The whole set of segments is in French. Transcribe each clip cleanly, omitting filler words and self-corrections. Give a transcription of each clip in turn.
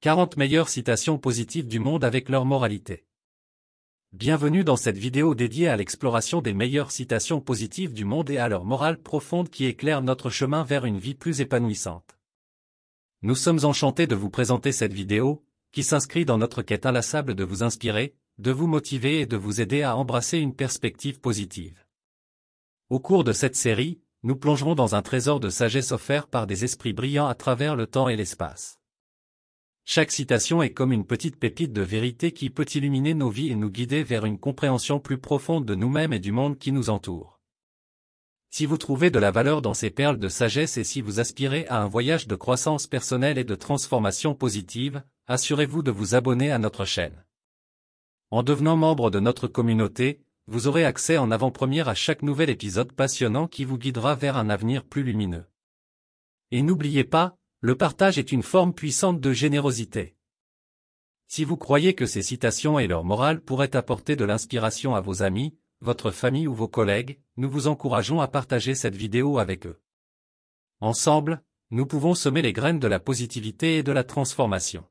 40 meilleures citations positives du monde avec leur moralité. Bienvenue dans cette vidéo dédiée à l'exploration des meilleures citations positives du monde et à leur morale profonde qui éclairent notre chemin vers une vie plus épanouissante. Nous sommes enchantés de vous présenter cette vidéo, qui s'inscrit dans notre quête inlassable de vous inspirer, de vous motiver et de vous aider à embrasser une perspective positive. Au cours de cette série, nous plongerons dans un trésor de sagesse offert par des esprits brillants à travers le temps et l'espace. Chaque citation est comme une petite pépite de vérité qui peut illuminer nos vies et nous guider vers une compréhension plus profonde de nous-mêmes et du monde qui nous entoure. Si vous trouvez de la valeur dans ces perles de sagesse et si vous aspirez à un voyage de croissance personnelle et de transformation positive, assurez-vous de vous abonner à notre chaîne. En devenant membre de notre communauté, vous aurez accès en avant-première à chaque nouvel épisode passionnant qui vous guidera vers un avenir plus lumineux. Et n'oubliez pas, le partage est une forme puissante de générosité. Si vous croyez que ces citations et leur morale pourraient apporter de l'inspiration à vos amis, votre famille ou vos collègues, nous vous encourageons à partager cette vidéo avec eux. Ensemble, nous pouvons semer les graines de la positivité et de la transformation.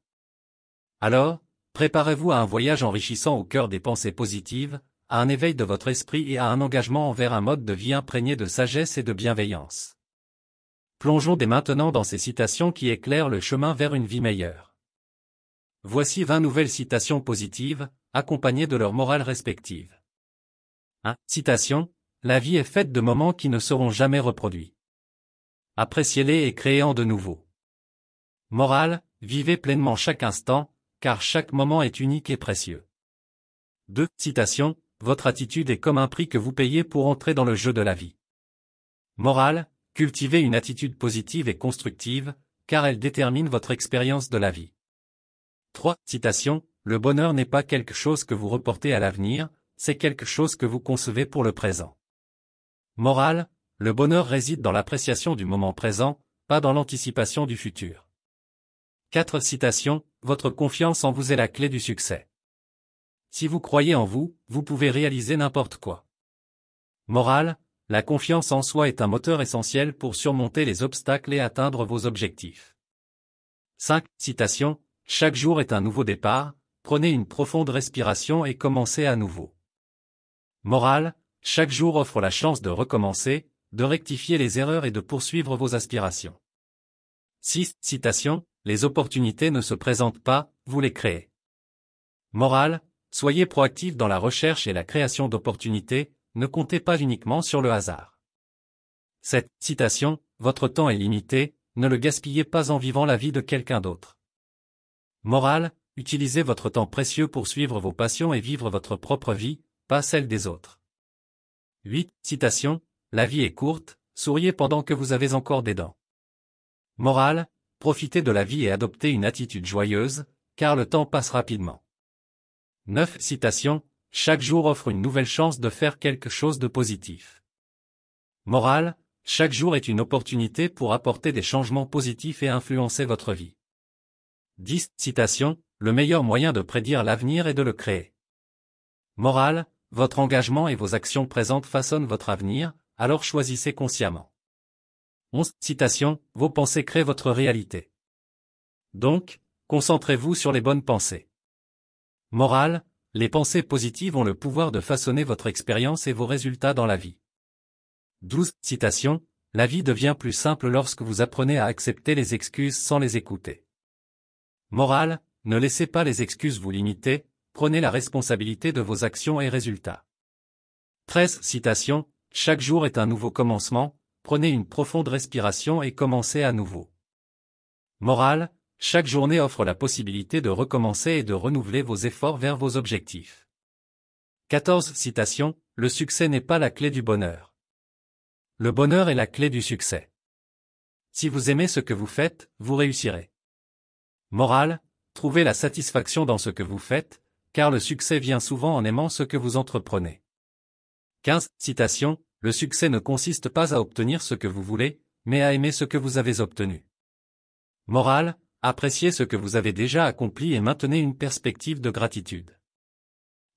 Alors, préparez-vous à un voyage enrichissant au cœur des pensées positives, à un éveil de votre esprit et à un engagement envers un mode de vie imprégné de sagesse et de bienveillance. Plongeons dès maintenant dans ces citations qui éclairent le chemin vers une vie meilleure. Voici 20 nouvelles citations positives, accompagnées de leurs morales respectives. 1. Citation. La vie est faite de moments qui ne seront jamais reproduits. Appréciez-les et créez-en de nouveaux. Morale. Vivez pleinement chaque instant, car chaque moment est unique et précieux. 2. Citation. Votre attitude est comme un prix que vous payez pour entrer dans le jeu de la vie. Morale. Cultivez une attitude positive et constructive, car elle détermine votre expérience de la vie. 3. Citation. Le bonheur n'est pas quelque chose que vous reportez à l'avenir, c'est quelque chose que vous concevez pour le présent. Morale. Le bonheur réside dans l'appréciation du moment présent, pas dans l'anticipation du futur. 4. Citation. Votre confiance en vous est la clé du succès. Si vous croyez en vous, vous pouvez réaliser n'importe quoi. Morale. La confiance en soi est un moteur essentiel pour surmonter les obstacles et atteindre vos objectifs. 5. Citation. Chaque jour est un nouveau départ, prenez une profonde respiration et commencez à nouveau. Morale. Chaque jour offre la chance de recommencer, de rectifier les erreurs et de poursuivre vos aspirations. 6. Citation. Les opportunités ne se présentent pas, vous les créez. Morale. Soyez proactif dans la recherche et la création d'opportunités, ne comptez pas uniquement sur le hasard. 7. Citation. Votre temps est limité, ne le gaspillez pas en vivant la vie de quelqu'un d'autre. Morale. Utilisez votre temps précieux pour suivre vos passions et vivre votre propre vie, pas celle des autres. 8. Citation. La vie est courte, souriez pendant que vous avez encore des dents. Morale. Profitez de la vie et adoptez une attitude joyeuse, car le temps passe rapidement. 9. Citation. Chaque jour offre une nouvelle chance de faire quelque chose de positif. Morale. Chaque jour est une opportunité pour apporter des changements positifs et influencer votre vie. 10. Citation. Le meilleur moyen de prédire l'avenir est de le créer. Morale. Votre engagement et vos actions présentes façonnent votre avenir, alors choisissez consciemment. 11. Citation. Vos pensées créent votre réalité. Donc, concentrez-vous sur les bonnes pensées. Morale. Les pensées positives ont le pouvoir de façonner votre expérience et vos résultats dans la vie. 12. Citation. La vie devient plus simple lorsque vous apprenez à accepter les excuses sans les écouter. Morale. Ne laissez pas les excuses vous limiter, prenez la responsabilité de vos actions et résultats. 13. Citation. Chaque jour est un nouveau commencement, prenez une profonde respiration et commencez à nouveau. Morale. Chaque journée offre la possibilité de recommencer et de renouveler vos efforts vers vos objectifs. 14. Citation. Le succès n'est pas la clé du bonheur. Le bonheur est la clé du succès. Si vous aimez ce que vous faites, vous réussirez. Morale. Trouvez la satisfaction dans ce que vous faites, car le succès vient souvent en aimant ce que vous entreprenez. 15. Citation. Le succès ne consiste pas à obtenir ce que vous voulez, mais à aimer ce que vous avez obtenu. Morale. Appréciez ce que vous avez déjà accompli et maintenez une perspective de gratitude.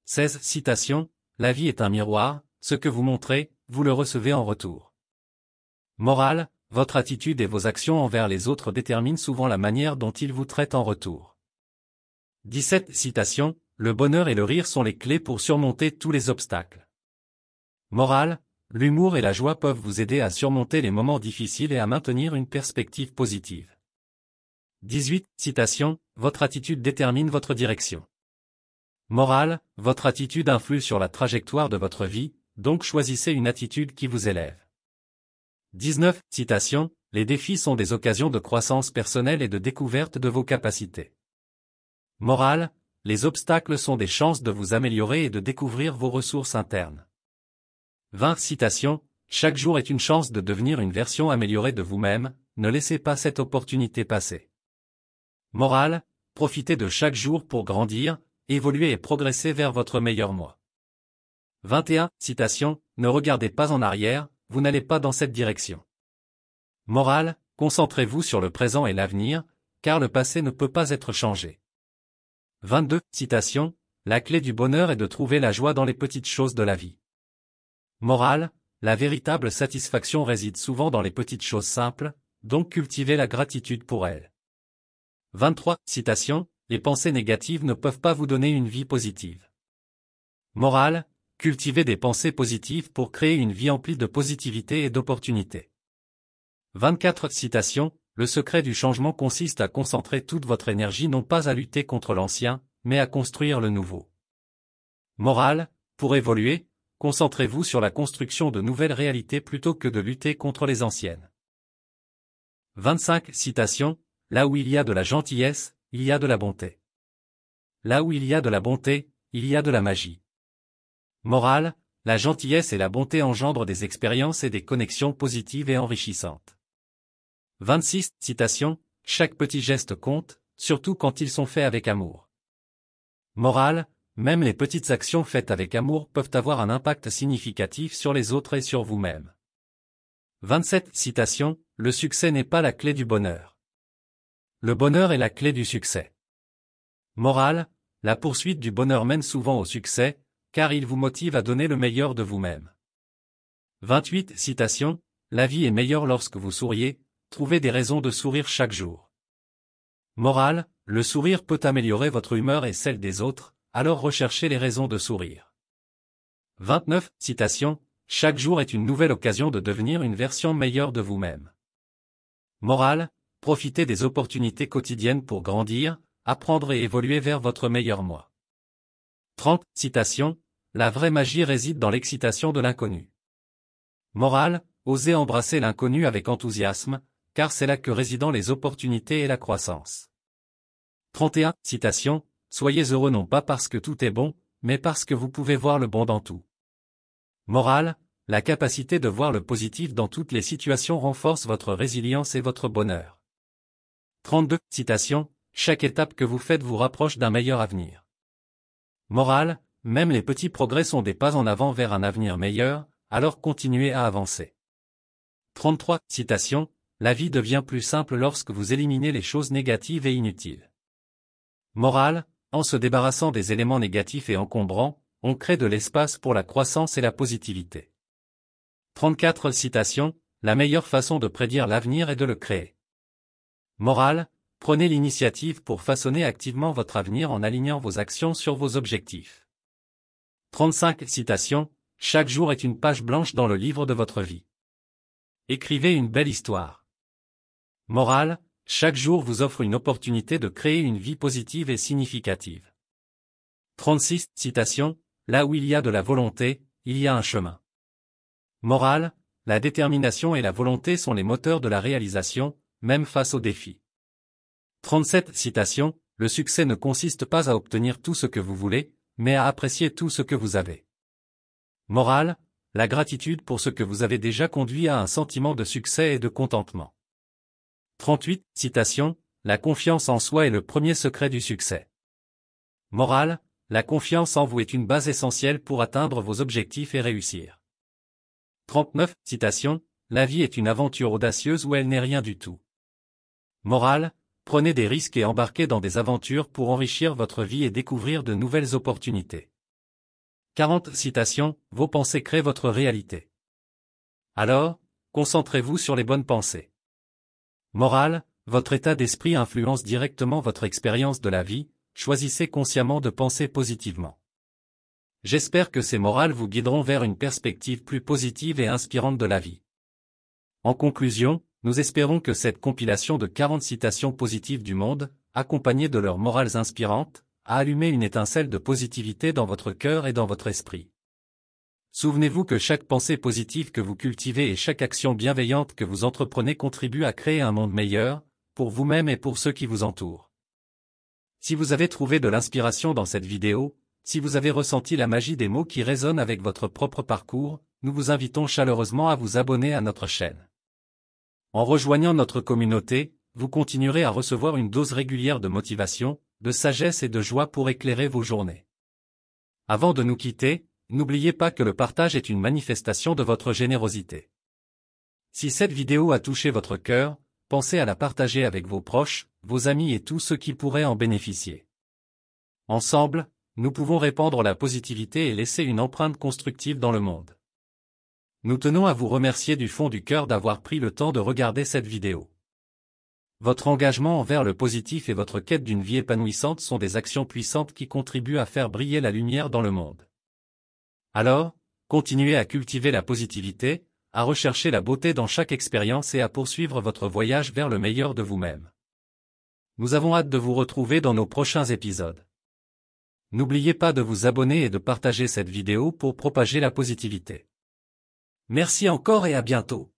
16. Citation. La vie est un miroir, ce que vous montrez, vous le recevez en retour. Morale. Votre attitude et vos actions envers les autres déterminent souvent la manière dont ils vous traitent en retour. 17 citation, le bonheur et le rire sont les clés pour surmonter tous les obstacles. Morale, l'humour et la joie peuvent vous aider à surmonter les moments difficiles et à maintenir une perspective positive. 18 citation, votre attitude détermine votre direction. Morale, votre attitude influe sur la trajectoire de votre vie, donc choisissez une attitude qui vous élève. 19 citation, les défis sont des occasions de croissance personnelle et de découverte de vos capacités. Morale, les obstacles sont des chances de vous améliorer et de découvrir vos ressources internes. 20 citation, chaque jour est une chance de devenir une version améliorée de vous-même, ne laissez pas cette opportunité passer. Morale, profitez de chaque jour pour grandir, évoluer et progresser vers votre meilleur moi. 21 citation, ne regardez pas en arrière, vous n'allez pas dans cette direction. Morale, concentrez-vous sur le présent et l'avenir, car le passé ne peut pas être changé. 22 citation, la clé du bonheur est de trouver la joie dans les petites choses de la vie. Morale, la véritable satisfaction réside souvent dans les petites choses simples, donc cultivez la gratitude pour elles. 23 citation, les pensées négatives ne peuvent pas vous donner une vie positive. Morale, cultivez des pensées positives pour créer une vie emplie de positivité et d'opportunités. 24 citation, le secret du changement consiste à concentrer toute votre énergie non pas à lutter contre l'ancien, mais à construire le nouveau. Morale, pour évoluer, concentrez-vous sur la construction de nouvelles réalités plutôt que de lutter contre les anciennes. 25 citation, là où il y a de la gentillesse, il y a de la bonté. Là où il y a de la bonté, il y a de la magie. Morale, la gentillesse et la bonté engendrent des expériences et des connexions positives et enrichissantes. 26 citation, chaque petit geste compte, surtout quand ils sont faits avec amour. Morale, même les petites actions faites avec amour peuvent avoir un impact significatif sur les autres et sur vous-même. 27 citation, le succès n'est pas la clé du bonheur. Le bonheur est la clé du succès. Morale, la poursuite du bonheur mène souvent au succès, car il vous motive à donner le meilleur de vous-même. 28 citation, la vie est meilleure lorsque vous souriez, trouvez des raisons de sourire chaque jour. Morale, le sourire peut améliorer votre humeur et celle des autres, alors recherchez les raisons de sourire. 29 citation, chaque jour est une nouvelle occasion de devenir une version meilleure de vous-même. Morale, profitez des opportunités quotidiennes pour grandir, apprendre et évoluer vers votre meilleur moi. 30 citation, la vraie magie réside dans l'excitation de l'inconnu. Morale, osez embrasser l'inconnu avec enthousiasme, car c'est là que résident les opportunités et la croissance. 31 citation, soyez heureux non pas parce que tout est bon, mais parce que vous pouvez voir le bon dans tout. Morale, la capacité de voir le positif dans toutes les situations renforce votre résilience et votre bonheur. 32 citation, chaque étape que vous faites vous rapproche d'un meilleur avenir. Morale, même les petits progrès sont des pas en avant vers un avenir meilleur, alors continuez à avancer. 33 citation, la vie devient plus simple lorsque vous éliminez les choses négatives et inutiles. Morale, en se débarrassant des éléments négatifs et encombrants, on crée de l'espace pour la croissance et la positivité. 34 citation, la meilleure façon de prédire l'avenir est de le créer. Morale, prenez l'initiative pour façonner activement votre avenir en alignant vos actions sur vos objectifs. 35 citation, chaque jour est une page blanche dans le livre de votre vie. Écrivez une belle histoire. Morale, chaque jour vous offre une opportunité de créer une vie positive et significative. 36 citation, là où il y a de la volonté, il y a un chemin. Morale, la détermination et la volonté sont les moteurs de la réalisation, même face aux défis. 37 citation, le succès ne consiste pas à obtenir tout ce que vous voulez, mais à apprécier tout ce que vous avez. Morale, la gratitude pour ce que vous avez déjà conduit à un sentiment de succès et de contentement. 38 citation, la confiance en soi est le premier secret du succès. Morale, la confiance en vous est une base essentielle pour atteindre vos objectifs et réussir. 39 citation, la vie est une aventure audacieuse ou elle n'est rien du tout. Morale, prenez des risques et embarquez dans des aventures pour enrichir votre vie et découvrir de nouvelles opportunités. 40 citation, vos pensées créent votre réalité. Alors, concentrez-vous sur les bonnes pensées. Morale, votre état d'esprit influence directement votre expérience de la vie, choisissez consciemment de penser positivement. J'espère que ces morales vous guideront vers une perspective plus positive et inspirante de la vie. En conclusion, nous espérons que cette compilation de 40 citations positives du monde, accompagnées de leurs morales inspirantes, a allumé une étincelle de positivité dans votre cœur et dans votre esprit. Souvenez-vous que chaque pensée positive que vous cultivez et chaque action bienveillante que vous entreprenez contribue à créer un monde meilleur, pour vous-même et pour ceux qui vous entourent. Si vous avez trouvé de l'inspiration dans cette vidéo, si vous avez ressenti la magie des mots qui résonnent avec votre propre parcours, nous vous invitons chaleureusement à vous abonner à notre chaîne. En rejoignant notre communauté, vous continuerez à recevoir une dose régulière de motivation, de sagesse et de joie pour éclairer vos journées. Avant de nous quitter, n'oubliez pas que le partage est une manifestation de votre générosité. Si cette vidéo a touché votre cœur, pensez à la partager avec vos proches, vos amis et tous ceux qui pourraient en bénéficier. Ensemble, nous pouvons répandre la positivité et laisser une empreinte constructive dans le monde. Nous tenons à vous remercier du fond du cœur d'avoir pris le temps de regarder cette vidéo. Votre engagement envers le positif et votre quête d'une vie épanouissante sont des actions puissantes qui contribuent à faire briller la lumière dans le monde. Alors, continuez à cultiver la positivité, à rechercher la beauté dans chaque expérience et à poursuivre votre voyage vers le meilleur de vous-même. Nous avons hâte de vous retrouver dans nos prochains épisodes. N'oubliez pas de vous abonner et de partager cette vidéo pour propager la positivité. Merci encore et à bientôt.